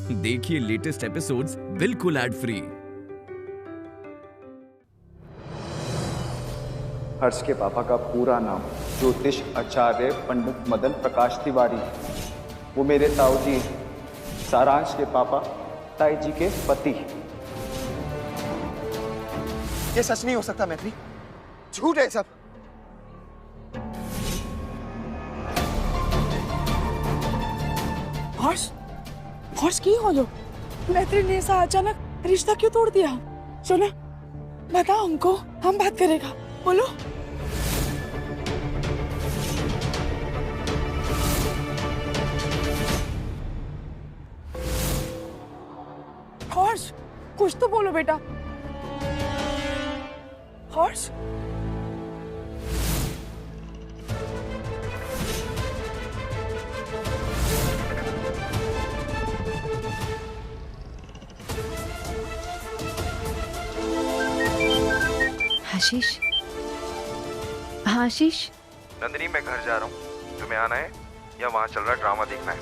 देखिए latest episodes बिल्कुल ad free. हर्ष के पापा का पूरा नाम ज्योतिष आचार्य पंडित मदन प्रकाश तिवारी। वो मेरे ताऊ जी सारांश के पापा ताई जी के पति। ये सच नहीं हो सकता मैत्री, झूठ है सब। हर्ष की हो लो? मैत्री ने ऐसा अचानक रिश्ता क्यों तोड़ दिया? सुना, बताओ हमको, हम बात करेगा। बोलो। हर्ष, कुछ तो बोलो बेटा। हर्ष, आशीष, हाँ आशीष। नंदिनी, मैं घर जा रहा हूँ, तुम्हें आना है या वहाँ चल रहा ड्रामा देखना है?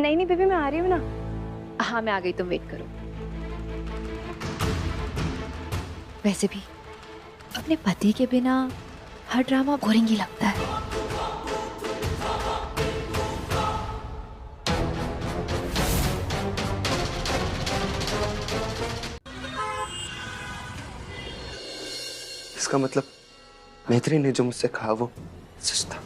नहीं बेबी, मैं आ रही हूँ ना। हाँ मैं आ गई, तुम वेट करो। वैसे भी अपने पति के बिना हर ड्रामा बोरिंग ही लगता है। इसका मतलब मैत्री ने जो मुझसे कहा वो सच था।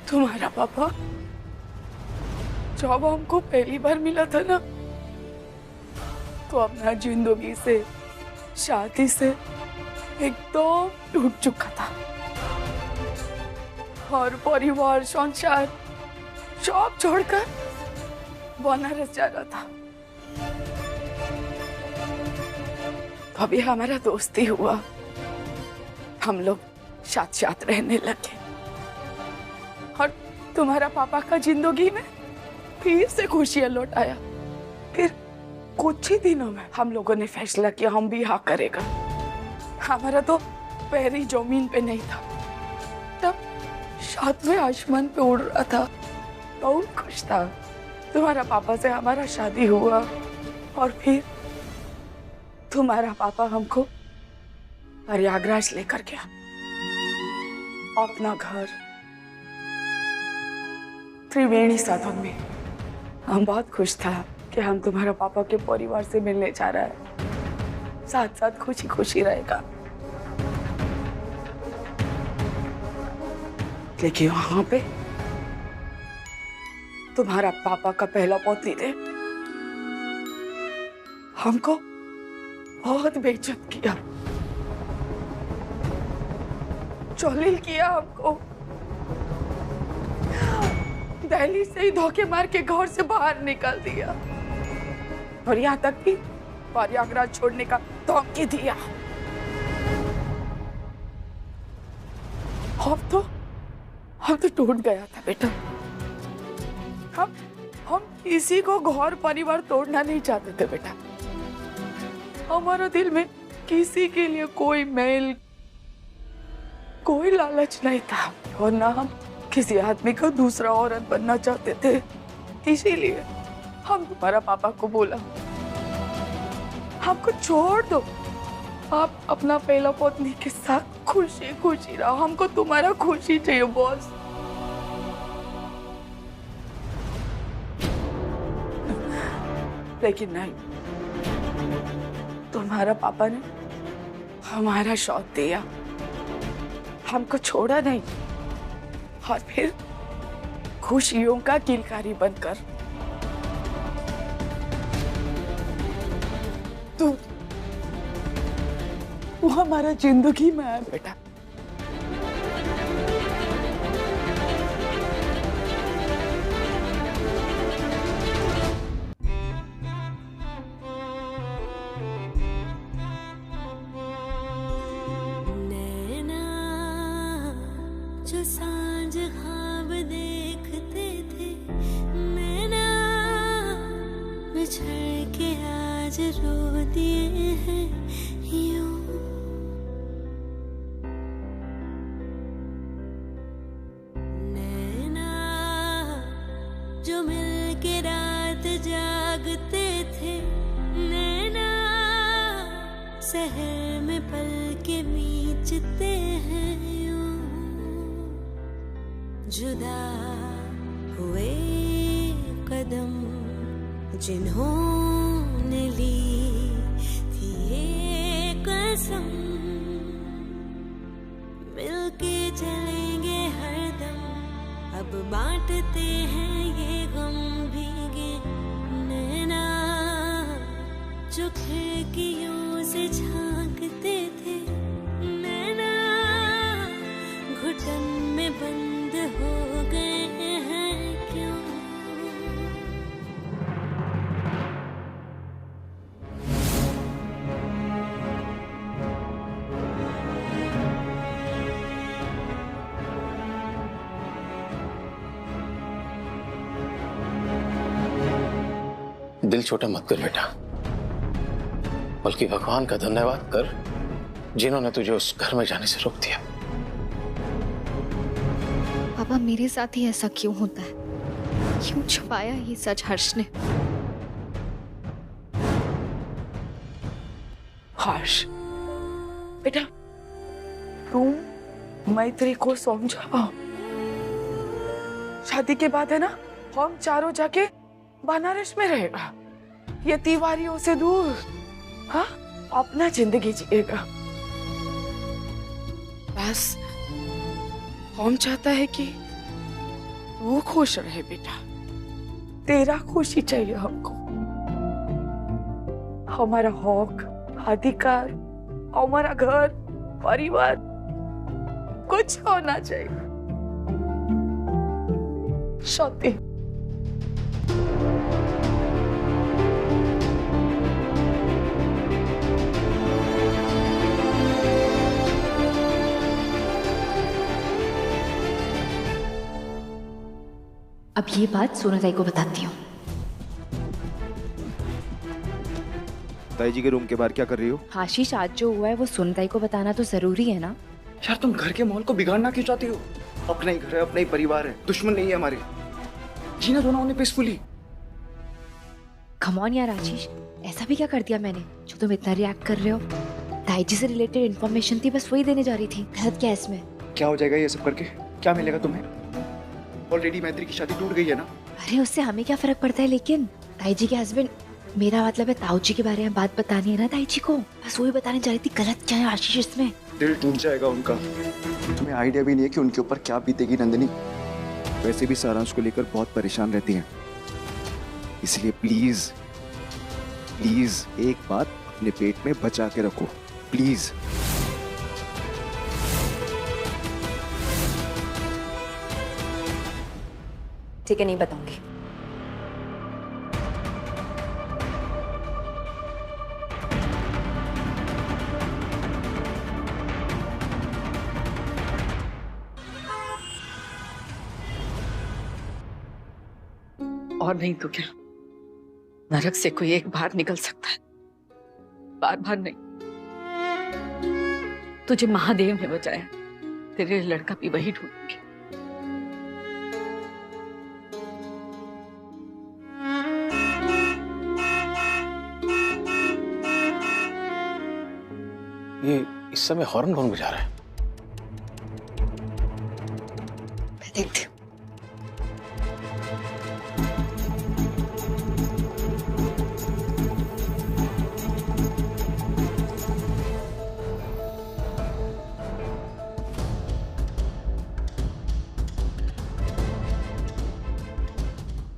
तुम्हारा पापा जब हमको पहली बार मिला था ना, तो अपना जिंदगी से, शादी से एकदम टूट चुका था। और परिवार, संसार सब छोड़कर बनारस जा रहा था। अभी हमारा दोस्ती हुआ, हम लोग साथ साथ रहने लगे और तुम्हारा पापा का जिंदगी में फिर से खुशियां लौट आया। फिर कुछ ही दिनों में हम लोगों ने फैसला किया हम भी हाँ करेगा। हमारा तो पैर ही जमीन पे नहीं था, तब साथ में आसमान पे उड़ रहा था, बहुत खुश था। तुम्हारा पापा से हमारा शादी हुआ और फिर तुम्हारा पापा हमको प्रयागराज लेकर गया, अपना घर त्रिवेणी साधन में। हम बहुत खुश था कि हम तुम्हारा पापा के परिवार से मिलने जा रहा है, साथ साथ खुशी खुशी रहेगा। लेकिन वहां पे तुम्हारा पापा का पहला पति ने हमको बहुत बेइज्जत किया, जलील किया हमको। दिल्ली से ही धोखे मार के घर से बाहर निकाल दिया और यहाँ तक कि प्रयागराज छोड़ने का धमकी दिया। हम तो टूट गया था बेटा। हम किसी को घर परिवार तोड़ना नहीं चाहते थे बेटा। हमारा दिल में किसी के लिए कोई मैल, कोई लालच नहीं था और ना हम किसी आदमी का दूसरा औरत बनना चाहते थे। इसीलिए हम तुम्हारा पापा को बोला, हमको छोड़ दो, आप अपना पहला पत्नी के साथ खुशी खुशी रहो, हमको तुम्हारा खुशी चाहिए बॉस। लेकिन नहीं, तुम्हारा पापा ने हमारा साथ दिया, हमको छोड़ा नहीं और फिर खुशियों का किलकारी बनकर तू हमारा जिंदगी में आया बेटा। जो सांझ ख्वाब देखते थे, मैं ना बिछड़ के आ आज रो दिए हैं यूं। नैना जो मिलके रात जागते थे, नैना शहर में पल के बीचते हैं यूं। जुदा हुए कदम जिन्होंने ली थी ये कसम, मिलके चलेंगे हरदम, अब बांटते हैं ये गम भीगे। नैना जो खिड़कियों से झांकते थे, नैना घुटन में बंद हो गए हैं क्यों। दिल छोटा मत कर बेटा, बल्कि भगवान का धन्यवाद कर जिन्होंने तुझे उस घर में जाने से रोक दिया। पापा मेरे साथ ही ऐसा क्यों होता है? क्यों छुपाया ये सच हर्ष ने? हर्ष बेटा, तुम मैत्री को समझाओ। शादी के बाद है ना, हम चारों जाके बनारस में रहेगा, ये तिवारियों से दूर, हाँ, अपना जिंदगी जिएगा। बस हम चाहता है कि वो खुश रहे बेटा, तेरा खुशी चाहिए हमको। हमारा हक, अधिकार, हमारा घर, परिवार, कुछ होना चाहिए। सत्य अब ये बात सोनाताई को बताती हूँ। ताई जी के रूम के बाहर क्या कर रही हो? आशीष, आज जो हुआ है वो सोनाताई को बताना तो जरूरी है ना। यार तुम घर के माहौल को बिगाड़ना क्यों चाहती हो? अपना ही घर है, अपना ही परिवार है, दुश्मन नहीं है हमारे। जीना दो ना उन्हें पीसफुली। कम ऑन यार आशीष, ऐसा भी क्या कर दिया मैंने जो तुम इतना रिएक्ट कर रहे हो? ताई जी से रिलेटेड इन्फॉर्मेशन थी, बस वही देने जा रही थी। गलत क्या है इसमें? क्या हो जाएगा ये सब करके? क्या मिलेगा तुम्हें? ऑलरेडी मैत्री की शादी टूट गई है ना। अरे उससे हमें क्या फर्क पड़ता है? लेकिन ताई जी के हस्बैंड, मेरा मतलब है ताऊ जी के बारे में बात बतानी है ना ताई जी को, बस वही बताने जा रही थी। गलत क्या है आशीष इसमें? दिल टूट जाएगा उनका। तुम्हें आइडिया भी नहीं है कि उनके ऊपर क्या बीतेगी नंदिनी। वैसे भी सारांश को लेकर बहुत परेशान रहती हैं, इसलिए प्लीज प्लीज एक बात अपने पेट में बचा के रखो, प्लीज। ठीक है, नहीं बताऊंगी। और नहीं तो क्या, नरक से कोई एक बार निकल सकता है, बार बार नहीं। तुझे महादेव ने बचाया, तेरे लड़का भी वही ढूंढेंगे। ये इस समय हॉर्न कौन बजा रहा है? मैं देखती हूँ।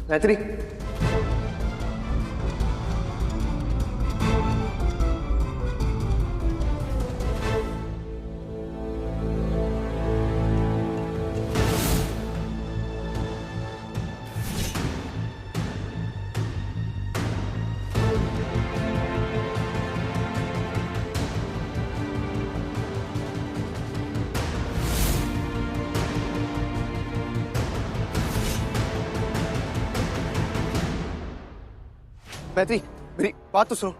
मैत्री, मैत्री, मेरी बात तो सुनो,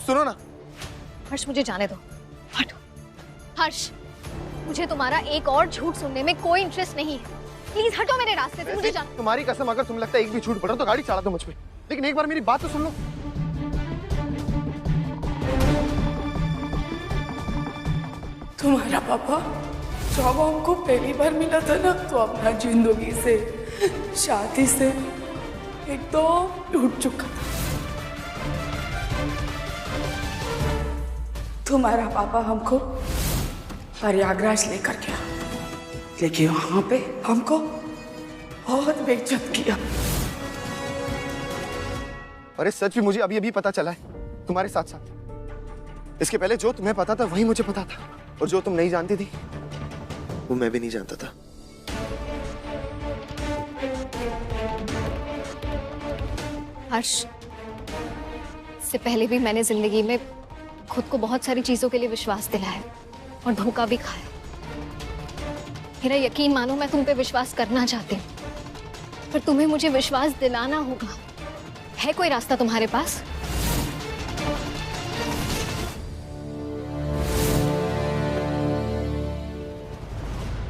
सुनो ना। हर्ष मुझे जाने दो, हटो। हर्ष, मुझे तुम्हारा एक और झूठ सुनने में कोई इंटरेस्ट नहीं है। प्लीज हटो मेरे रास्ते से, मुझे जाने। तुम्हारी कसम, अगर तुम्हें लगता है एक भी झूठ बोल रहा तो गाड़ी चला दो मुझ पे, लेकिन एक बार मेरी बात तो सुन लो। तुम्हारा पापा जब हमको पहली बार मिला था ना, तो अपना जिंदगी से, शादी से एकदम टूट चुका था। तुम्हारा पापा हमको प्रयागराज लेकर गया, लेकिन वहां पे हमको बहुत बेइज्जत किया। अरे सच भी मुझे अभी अभी पता चला है तुम्हारे साथ साथ। इसके पहले जो तुम्हें पता था वही मुझे पता था, और जो तुम नहीं जानती थी वो मैं भी नहीं जानता था। हर्ष, इससे पहले भी मैंने जिंदगी में खुद को बहुत सारी चीजों के लिए विश्वास दिलाया और धोखा भी खाया। मेरा यकीन मानो, मैं तुम पे विश्वास करना चाहती हूँ, पर तुम्हें मुझे विश्वास दिलाना होगा। है कोई रास्ता तुम्हारे पास?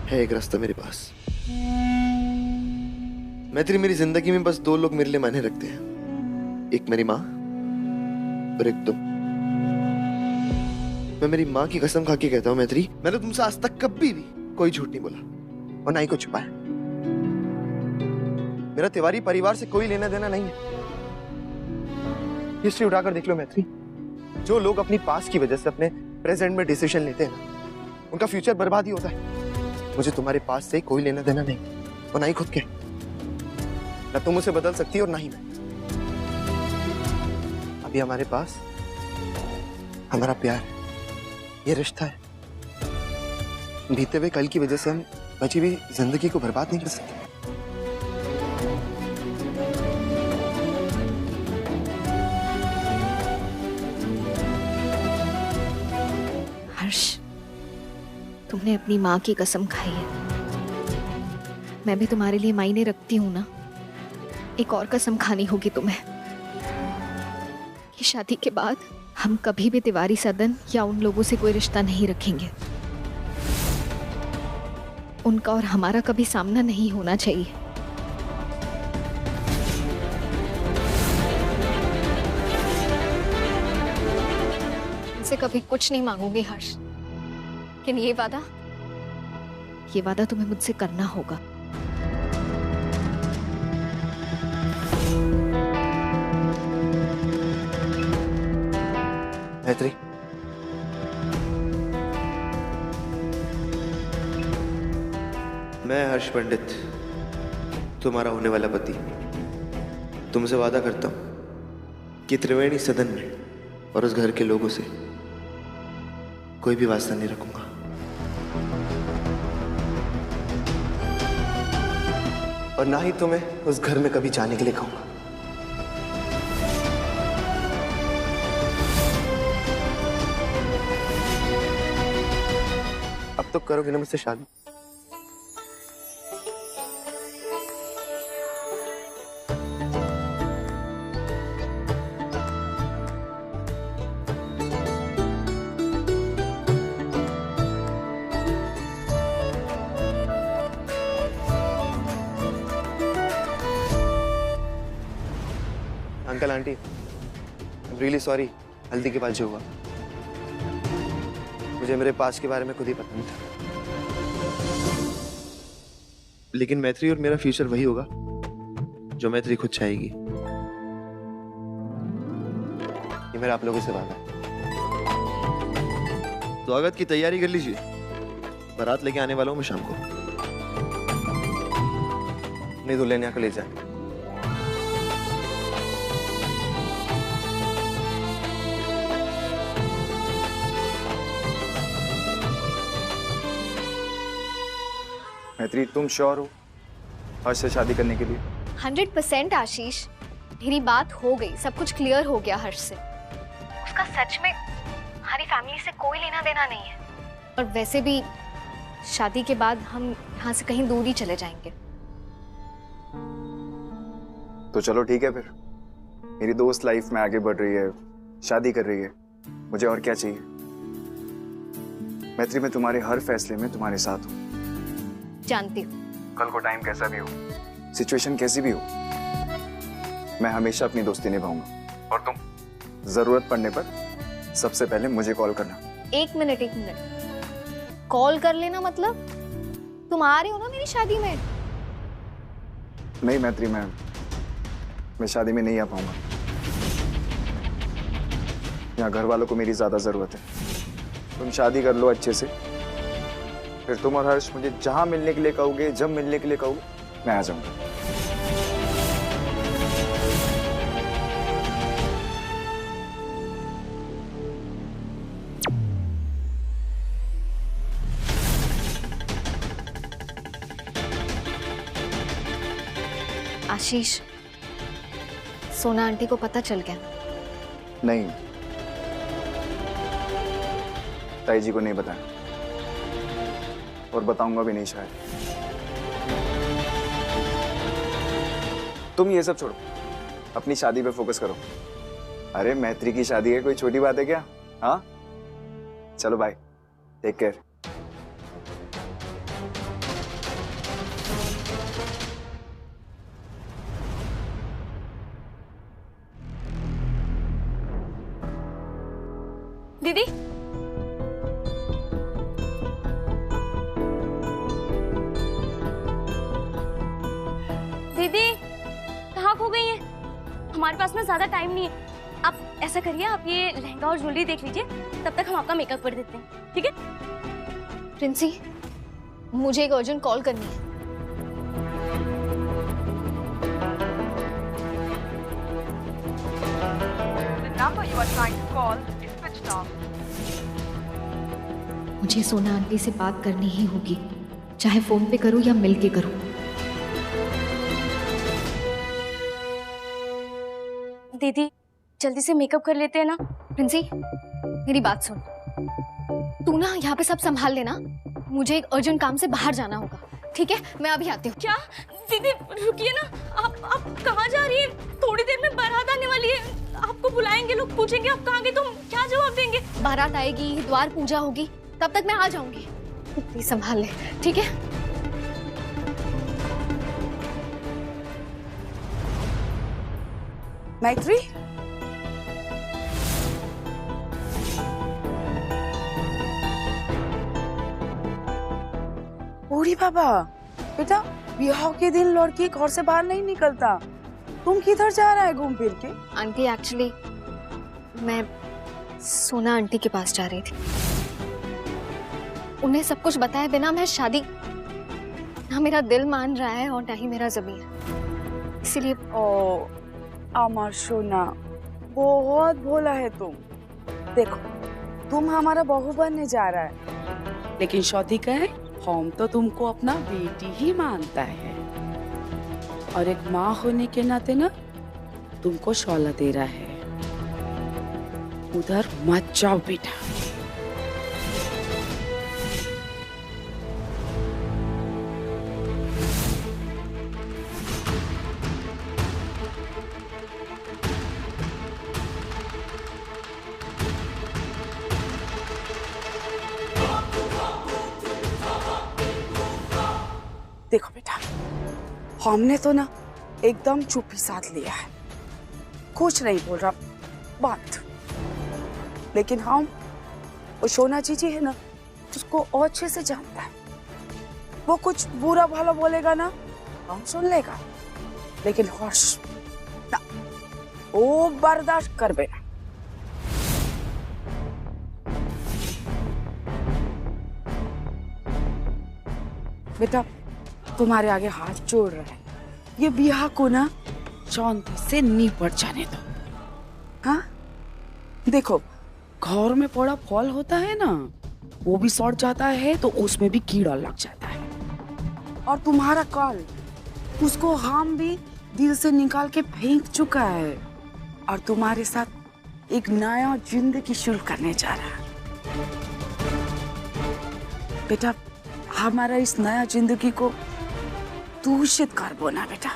है एक रास्ता मेरे पास। मैत्री, मेरी जिंदगी में बस दो लोग मेरे लिए मायने रखते हैं, एक मेरी माँ और एक तुम। मैं मेरी माँ की कसम खा के कहता हूँ मैत्री, मैंने तुमसे आज तक कभी भी कोई झूठ नहीं बोला और ना ही कुछ छुपाया। मेरा तिवारी परिवार से कोई लेना देना नहीं है। हिस्ट्री उठाकर देख लो मैत्री, जो लोग अपनी पास्ट की वजह से अपने प्रेजेंट में डिसीजन लेते हैं ना, उनका फ्यूचर बर्बाद ही होता है। मुझे तुम्हारे पास से कोई लेना देना नहीं, और ना ही खुद के। ना तुम उसे बदल सकती हो और ना ही मैं। अभी हमारे पास हमारा प्यार है, ये रिश्ता है। बीते हुए कल की वजह से हम बची हुई जिंदगी को बर्बाद नहीं कर सकते। हर्ष, तुमने अपनी माँ की कसम खाई है। मैं भी तुम्हारे लिए मायने रखती हूँ ना। एक और कसम खानी होगी तुम्हें कि शादी के बाद हम कभी भी तिवारी सदन या उन लोगों से कोई रिश्ता नहीं रखेंगे। उनका और हमारा कभी सामना नहीं होना चाहिए। इनसे कभी कुछ नहीं मांगूंगी हर्ष, लेकिन ये वादा तुम्हें मुझसे करना होगा। मैत्री, मैं हर्ष पंडित, तुम्हारा होने वाला पति, तुमसे वादा करता हूं कि त्रिवेणी सदन में और उस घर के लोगों से कोई भी वास्ता नहीं रखूंगा। और ना ही तुम्हें उस घर में कभी जाने के लिए कहूंगा। अब तो करोगे ना मुझसे शादी? Uncle aunty, I am really sorry हल्दी के बाद जो हुआ। मुझे मेरे पास के बारे में खुद ही पता नहीं था। लेकिन मैत्री और मेरा फ्यूचर वही होगा जो मैत्री खुद चाहेगी। ये मेरा आप लोगों से वादा है। स्वागत की तैयारी कर लीजिए, बारात लेके आने वाला हूं मैं शाम को। नहीं दुल्हन यहाँ को ले जाए। मैत्री, तुम श्योर हो हर्ष से शादी करने के लिए? 100% आशीष, मेरी बात हो गई, सब कुछ क्लियर हो गया हर्ष से। उसका सच में हमारी फैमिली से कोई लेना देना नहीं है। और वैसे भी शादी के बाद हम यहाँ से कहीं दूर ही चले जाएंगे। तो चलो ठीक है फिर, मेरी दोस्त लाइफ में आगे बढ़ रही है, शादी कर रही है, मुझे और क्या चाहिए। मैत्री, मैं तुम्हारे हर फैसले में तुम्हारे साथ हूँ। जानती हूँ। कल को टाइम कैसा भी हो, सिचुएशन कैसी भी हो, मैं हमेशा अपनी दोस्ती निभाऊंगा। और तुम जरूरत पड़ने पर सबसे पहले मुझे कॉल करना। एक मिनट, कॉल कर लेना मतलब तुम आ रहे हो ना मेरी शादी में? नहीं मैत्री, मैं शादी में नहीं आ पाऊंगा। यहाँ घर वालों को मेरी ज्यादा जरूरत है। तुम शादी कर लो अच्छे से, फिर तुम और हर्ष मुझे जहां मिलने के लिए कहोगे, जब मिलने के लिए कहोगे, मैं आ जाऊंगा। आशीष, सोना आंटी को पता चल गया? नहीं, ताई जी को नहीं बताया और बताऊंगा भी नहीं शायद। तुम ये सब छोड़ो, अपनी शादी पे फोकस करो। अरे मैत्री की शादी है, कोई छोटी बात है क्या? हाँ, चलो बाय, टेक केयर। दीदी, दीदी कहाँ खो गई हैं? हमारे पास में ज्यादा टाइम नहीं है। आप ऐसा करिए, आप ये लहंगा और ज्वेलरी देख लीजिए, तब तक हम आपका मेकअप कर देते हैं, ठीक है? प्रिंसी, मुझे एक अर्जेंट कॉल करनी है। मुझे सोना आंटी से बात करनी ही होगी, चाहे फोन पे करूं या मिल के करूं। दीदी जल्दी से मेकअप कर लेते हैं ना। प्रिंसी, मेरी बात सुन, तू ना यहाँ पे सब संभाल लेना, मुझे एक अर्जेंट काम से बाहर जाना होगा, ठीक है? मैं अभी आती हूँ। क्या? दीदी रुकिए ना, आप कहाँ जा रही है? थोड़ी देर में बारात आने वाली है, आपको बुलाएंगे, लोग पूछेंगे आप कहाँ गए, तुम क्या जवाब देंगे? बारात आएगी, द्वार पूजा होगी, तब तक मैं आ जाऊंगी। प्लीज संभाल ले, ठीक है? मैत्री, बूढ़ी बाबा, बेटा ब्याह के दिन लड़की घर से बाहर नहीं निकलता। तुम किधर जा रहा है घूम फिर के? आंटी, एक्चुअली मैं सोना आंटी के पास जा रही थी। उन्हें सब कुछ बताए बिना मैं शादी, ना मेरा दिल मान रहा है और ना ही मेरा ज़मीर, इसीलिए। ओ अमर सोना, बहुत भोला है तुम। देखो, तुम हमारा बहू बनने जा रहा है, लेकिन शादी का है, हम तो तुमको अपना बेटी ही मानता है, और एक माँ होने के नाते ना तुमको शौला दे रहा है। उधर मत जाओ बेटा। देखो बेटा, हमने तो ना एकदम चुप्पी साध लिया है, कुछ नहीं बोल रहा बात, लेकिन हम वो सोना जीजी है ना, उसको और अच्छे से जानता है। वो कुछ बुरा भला बोलेगा ना, हम सुन लेगा, लेकिन हर्ष ना, वो बर्दाश्त कर बेना। बेटा तुम्हारे आगे हाथ जोड़ रहे हैं, ये ब्याह को ना शांति से निपट जाने दो। हाँ देखो, घर में पड़ा फल होता है ना, वो भी सड़ जाता है तो उसमें भी कीड़ा लग जाता है, और तुम्हारा कल उसको हम भी दिल से निकाल के फेंक चुका है, और तुम्हारे साथ एक नया जिंदगी शुरू करने जा रहा है। बेटा हमारा इस नया जिंदगी को दूषित कर बोना बेटा।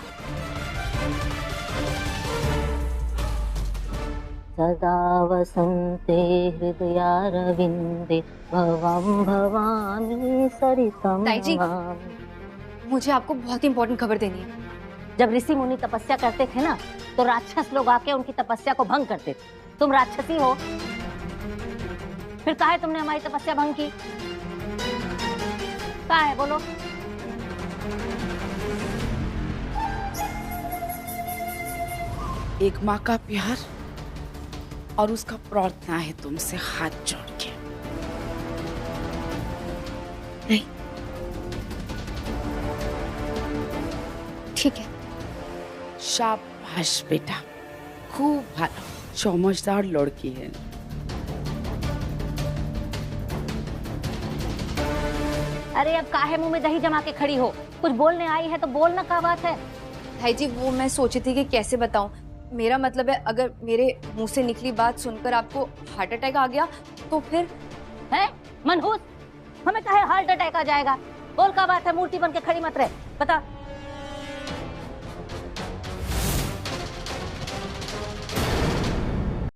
सदा वसन्ते हृदयारविन्दे भवं भवानी सरितं ताई जी, नमामि। मुझे आपको बहुत इंपॉर्टेंट खबर देनी है। जब ऋषि मुनि तपस्या करते थे ना, तो राक्षस लोग आके उनकी तपस्या को भंग करते थे। तुम राक्षसी हो, फिर काहे तुमने हमारी तपस्या भंग की? क्या है बोलो? एक माँ का प्यार और उसका प्रार्थना है तुमसे हाथ जोड़ के। नहीं, ठीक है। शाबाश बेटा, खूब भालो, समझदार लड़की है। अरे अब काहे मुंह में दही जमा के खड़ी हो? कुछ बोलने आई है तो बोलना, क्या बात है? ताई जी, वो मैं सोची थी कि कैसे बताऊं। मेरा मतलब है, अगर मेरे मुंह से निकली बात सुनकर आपको हार्ट अटैक आ गया तो फिर? है मनहूस, हमें काहे हार्ट अटैक आ जाएगा? बोल, क्या बात है? मूर्ति बन के खड़ी मत रहे, बता।